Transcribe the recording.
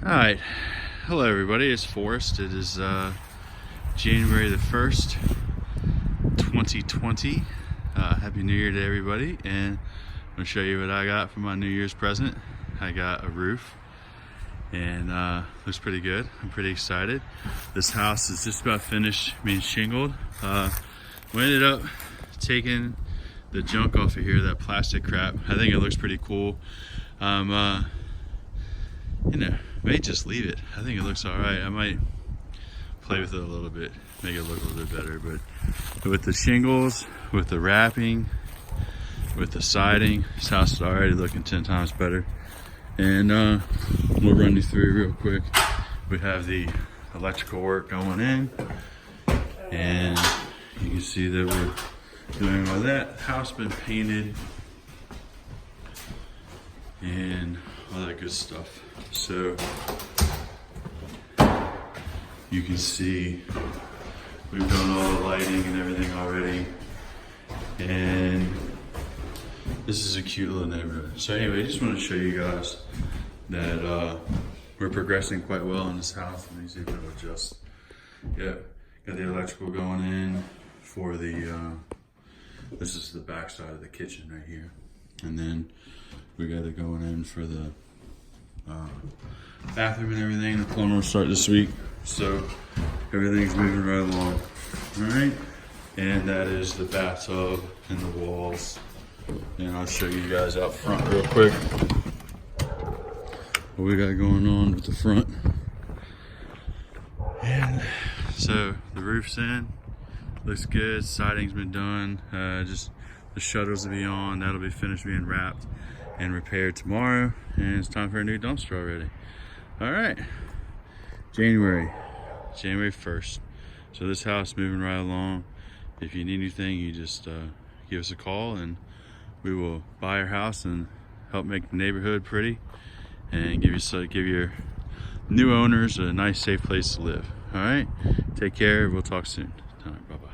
Alright, hello everybody, it's Forrest. It is January the 1st, 2020. Happy New Year to everybody, and I'm going to show you what I got for my New Year's present. I got a roof, and looks pretty good. I'm pretty excited. This house is just about finished being shingled. We ended up taking the junk off of here, that plastic crap. I think it looks pretty cool. You know, may just leave it. I think it looks all right. I might play with it a little bit, make it look a little bit better. But with the shingles, with the wrapping, with the siding, this house is already looking 10 times better. And we'll run you through real quick. We have the electrical work going in, and you can see that we're doing all that. The house been painted and all that good stuff. So you can see we've done all the lighting and everything already, and this is a cute little neighborhood. So anyway, I just want to show you guys that we're progressing quite well in this house. Let me see if it'll adjust. Yeah, got the electrical going in for the this is the back side of the kitchen right here, and then we got it going in for the bathroom and everything. The plumber will start this week, so everything's moving right along. All right, and that is the bathtub and the walls. And I'll show you guys out front real quick what we got going on with the front. And so the roof's in, looks good. Siding's been done. Just the shutters will be on. That'll be finished being wrapped and repaired tomorrow, and it's time for a new dumpster already. All right, January 1st. So this house is moving right along. If you need anything, you just give us a call, and we will buy your house and help make the neighborhood pretty, and give your new owners a nice, safe place to live. All right, take care. We'll talk soon. All right, bye-bye.